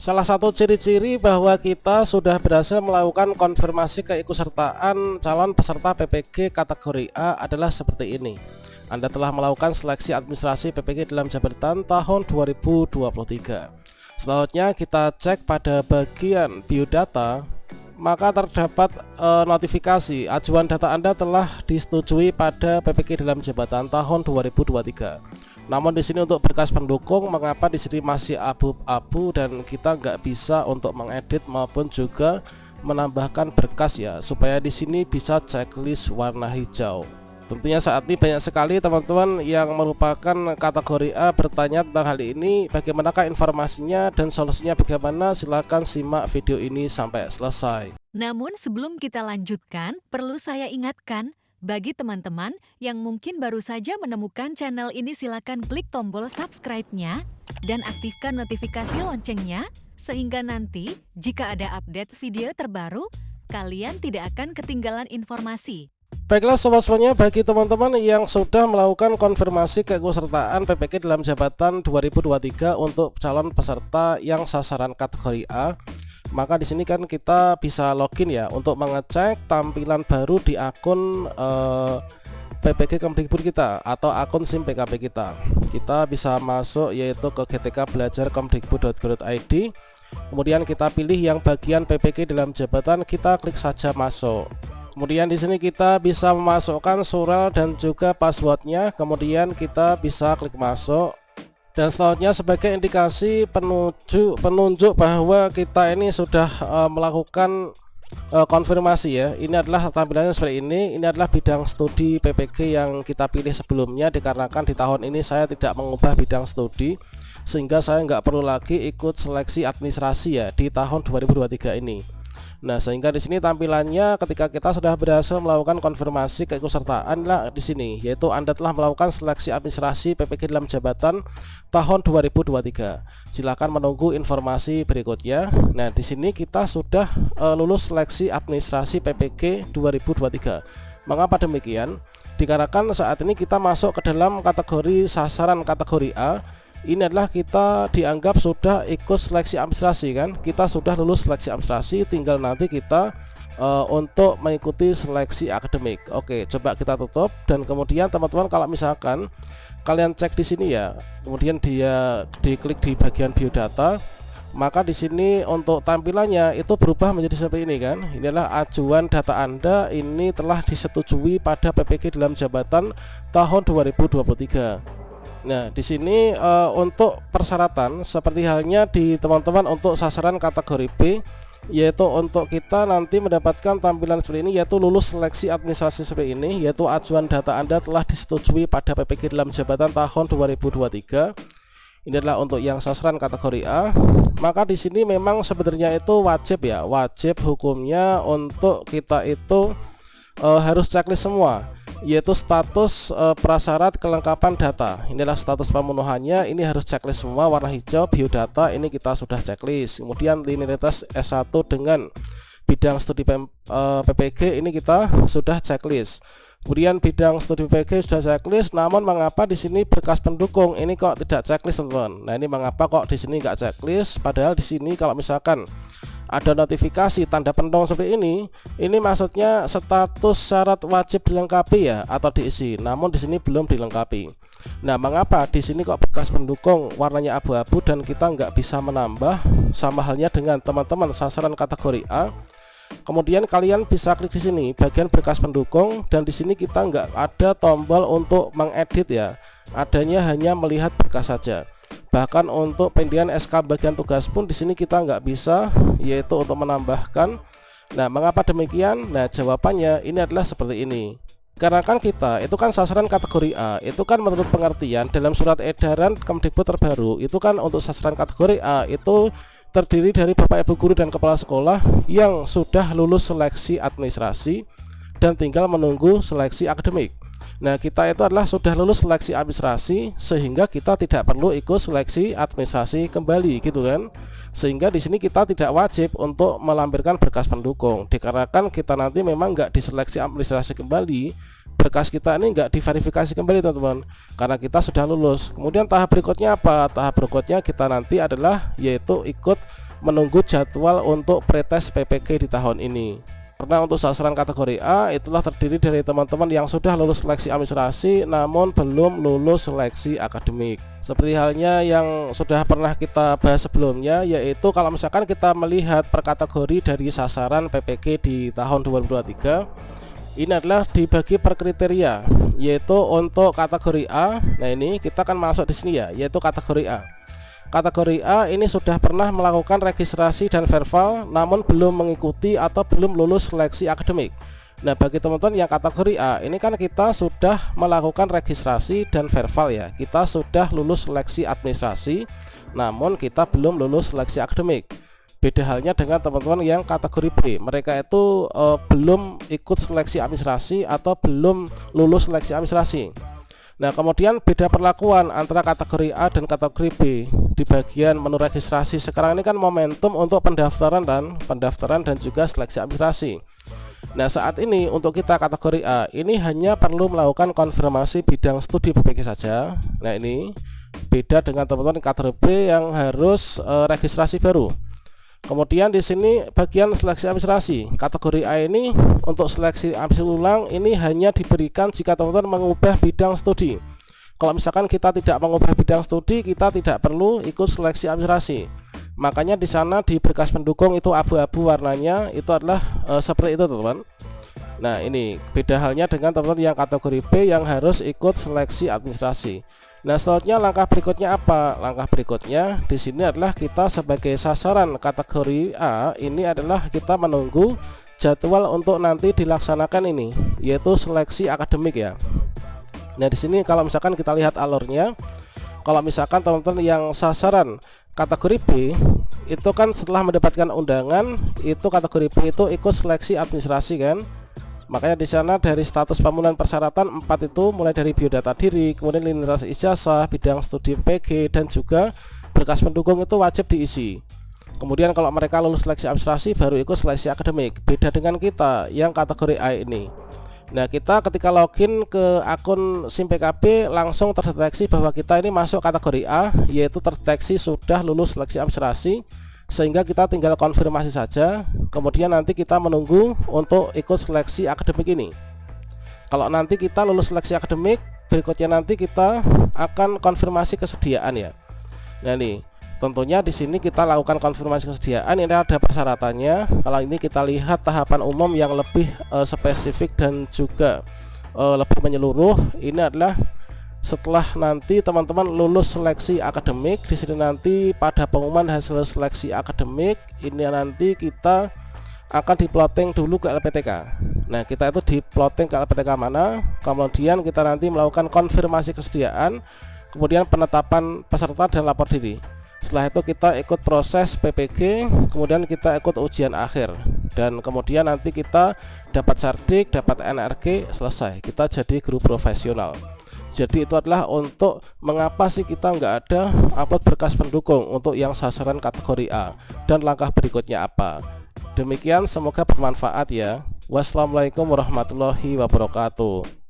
Salah satu ciri-ciri bahwa kita sudah berhasil melakukan konfirmasi keikutsertaan calon peserta PPG kategori A adalah seperti ini. Anda telah melakukan seleksi administrasi PPG dalam jabatan tahun 2023. Selanjutnya kita cek pada bagian biodata, maka terdapat notifikasi ajuan data Anda telah disetujui pada PPG dalam jabatan tahun 2023. Namun di sini untuk berkas pendukung, mengapa di sini masih abu-abu dan kita nggak bisa untuk mengedit maupun juga menambahkan berkas ya, supaya di sini bisa checklist warna hijau. Tentunya saat ini banyak sekali teman-teman yang merupakan kategori A bertanya tentang hal ini, bagaimanakah informasinya dan solusinya bagaimana. Silahkan simak video ini sampai selesai. Namun sebelum kita lanjutkan, perlu saya ingatkan, bagi teman-teman yang mungkin baru saja menemukan channel ini, silakan klik tombol subscribe-nya dan aktifkan notifikasi loncengnya, sehingga nanti jika ada update video terbaru, kalian tidak akan ketinggalan informasi. Baiklah sobat-sobatnya, bagi teman-teman yang sudah melakukan konfirmasi keikutsertaan PPG dalam jabatan 2023 untuk calon peserta yang sasaran kategori A, maka di sini kan kita bisa login ya untuk mengecek tampilan baru di akun PPG Kemdikbud kita atau akun SIM PKP kita. Kita bisa masuk yaitu ke gtkbelajar.kemdikbud.go.id. Kemudian kita pilih yang bagian PPG dalam jabatan, kita klik saja masuk. Kemudian di sini kita bisa memasukkan surel dan juga passwordnya. Kemudian kita bisa klik masuk. Dan selanjutnya sebagai indikasi penunjuk bahwa kita ini sudah melakukan konfirmasi ya. Ini adalah tampilannya seperti ini. Ini adalah bidang studi PPG yang kita pilih sebelumnya, dikarenakan di tahun ini saya tidak mengubah bidang studi, sehingga saya nggak perlu lagi ikut seleksi administrasi ya di tahun 2023 ini. Nah, sehingga di sini tampilannya ketika kita sudah berhasil melakukan konfirmasi keikutsertaan lah di sini, yaitu Anda telah melakukan seleksi administrasi PPG dalam jabatan tahun 2023. Silakan menunggu informasi berikutnya. Nah, di sini kita sudah lulus seleksi administrasi PPG 2023. Mengapa demikian? Dikarenakan saat ini kita masuk ke dalam kategori sasaran kategori A. Ini adalah kita dianggap sudah ikut seleksi administrasi kan, kita sudah lulus seleksi administrasi, tinggal nanti kita untuk mengikuti seleksi akademik. Oke, coba kita tutup dan kemudian teman-teman kalau misalkan kalian cek di sini ya, kemudian dia diklik di bagian biodata, maka di sini untuk tampilannya itu berubah menjadi seperti ini kan. Ini adalah ajuan data Anda ini telah disetujui pada PPG dalam jabatan tahun 2023. Nah, di sini untuk persyaratan seperti halnya di teman-teman untuk sasaran kategori B, yaitu untuk kita nanti mendapatkan tampilan seperti ini, yaitu lulus seleksi administrasi seperti ini, yaitu ajuan data Anda telah disetujui pada PPG dalam jabatan tahun 2023. Ini adalah untuk yang sasaran kategori A. Maka di sini memang sebenarnya itu wajib ya, wajib hukumnya untuk kita itu harus checklist semua, yaitu status prasyarat kelengkapan data. Inilah status pemenuhannya, ini harus checklist semua warna hijau. Biodata ini kita sudah checklist. Kemudian linearitas S1 dengan bidang studi PPG ini kita sudah checklist. Kemudian bidang studi PPG sudah checklist. Namun mengapa di sini berkas pendukung ini kok tidak checklist, teman-teman? Nah, ini mengapa kok di sini nggak checklist, padahal di sini kalau misalkan ada notifikasi tanda pendukung seperti ini maksudnya status syarat wajib dilengkapi ya atau diisi, namun di sini belum dilengkapi. Nah, mengapa di sini kok bekas pendukung warnanya abu-abu dan kita nggak bisa menambah? Sama halnya dengan teman-teman sasaran kategori A. Kemudian kalian bisa klik di sini bagian berkas pendukung, dan di sini kita nggak ada tombol untuk mengedit ya, adanya hanya melihat berkas saja. Bahkan untuk pendidikan SK bagian tugas pun di sini kita nggak bisa, yaitu untuk menambahkan. Nah, mengapa demikian? Nah, jawabannya ini adalah seperti ini. Karena kan kita itu kan sasaran kategori A, itu kan menurut pengertian dalam surat edaran Kemdikbud terbaru, itu kan untuk sasaran kategori A itu terdiri dari Bapak Ibu guru dan kepala sekolah yang sudah lulus seleksi administrasi dan tinggal menunggu seleksi akademik. Nah, kita itu adalah sudah lulus seleksi administrasi, sehingga kita tidak perlu ikut seleksi administrasi kembali gitu kan. Sehingga di sini kita tidak wajib untuk melampirkan berkas pendukung, dikarenakan kita nanti memang nggak diseleksi administrasi kembali, berkas kita ini nggak diverifikasi kembali teman-teman, karena kita sudah lulus. Kemudian tahap berikutnya apa? Tahap berikutnya kita nanti adalah yaitu ikut menunggu jadwal untuk pretest PPG di tahun ini. Karena untuk sasaran kategori A itulah terdiri dari teman-teman yang sudah lulus seleksi administrasi namun belum lulus seleksi akademik. Seperti halnya yang sudah pernah kita bahas sebelumnya, yaitu kalau misalkan kita melihat per kategori dari sasaran PPG di tahun 2023, ini adalah dibagi per kriteria, yaitu untuk kategori A. Nah, ini kita akan masuk di sini ya, yaitu kategori A. Kategori A ini sudah pernah melakukan registrasi dan verval namun belum mengikuti atau belum lulus seleksi akademik. Nah, bagi teman-teman yang kategori A ini kan kita sudah melakukan registrasi dan verval ya, kita sudah lulus seleksi administrasi namun kita belum lulus seleksi akademik. Beda halnya dengan teman-teman yang kategori B, mereka itu belum ikut seleksi administrasi atau belum lulus seleksi administrasi. Nah, kemudian beda perlakuan antara kategori A dan kategori B di bagian menu registrasi. Sekarang ini kan momentum untuk pendaftaran dan juga seleksi administrasi. Nah, saat ini untuk kita kategori A ini hanya perlu melakukan konfirmasi bidang studi PPG saja. Nah, ini beda dengan teman-teman kategori B yang harus registrasi baru. Kemudian di sini bagian seleksi administrasi kategori A ini untuk seleksi administrasi ulang ini hanya diberikan jika teman-teman mengubah bidang studi. Kalau misalkan kita tidak mengubah bidang studi, kita tidak perlu ikut seleksi administrasi. Makanya di sana di berkas pendukung itu abu-abu warnanya itu adalah seperti itu, teman-teman. Nah, ini beda halnya dengan teman-teman yang kategori B yang harus ikut seleksi administrasi. Nah, selanjutnya langkah berikutnya apa? Langkah berikutnya di sini adalah kita sebagai sasaran kategori A ini adalah kita menunggu jadwal untuk nanti dilaksanakan ini, yaitu seleksi akademik ya. Nah, di sini kalau misalkan kita lihat alurnya, kalau misalkan teman-teman yang sasaran kategori B itu kan setelah mendapatkan undangan itu kategori B itu ikut seleksi administrasi kan. Makanya di sana dari status pemenuhan persyaratan 4 itu mulai dari biodata diri, kemudian literasi ijazah, bidang studi PG dan juga berkas pendukung itu wajib diisi. Kemudian kalau mereka lulus seleksi administrasi baru ikut seleksi akademik. Beda dengan kita yang kategori A ini. Nah, kita ketika login ke akun SIM PKB langsung terdeteksi bahwa kita ini masuk kategori A, yaitu terdeteksi sudah lulus seleksi administrasi. Sehingga kita tinggal konfirmasi saja, kemudian nanti kita menunggu untuk ikut seleksi akademik ini. Kalau nanti kita lulus seleksi akademik, berikutnya nanti kita akan konfirmasi kesediaan ya. Nah, nih tentunya di sini kita lakukan konfirmasi kesediaan, ini ada persyaratannya. Kalau ini kita lihat tahapan umum yang lebih spesifik dan juga lebih menyeluruh, ini adalah setelah nanti teman-teman lulus seleksi akademik. Di sini nanti pada pengumuman hasil seleksi akademik ini nanti kita akan diplotting dulu ke LPTK. Nah, kita itu diplotting ke LPTK mana, kemudian kita nanti melakukan konfirmasi kesediaan, kemudian penetapan peserta dan lapor diri. Setelah itu kita ikut proses PPG, kemudian kita ikut ujian akhir, dan kemudian nanti kita dapat sardik, dapat NRG, selesai, kita jadi guru profesional. Jadi itu adalah untuk mengapa sih kita nggak ada upload berkas pendukung untuk yang sasaran kategori A, dan langkah berikutnya apa. Demikian, semoga bermanfaat ya. Wassalamualaikum warahmatullahi wabarakatuh.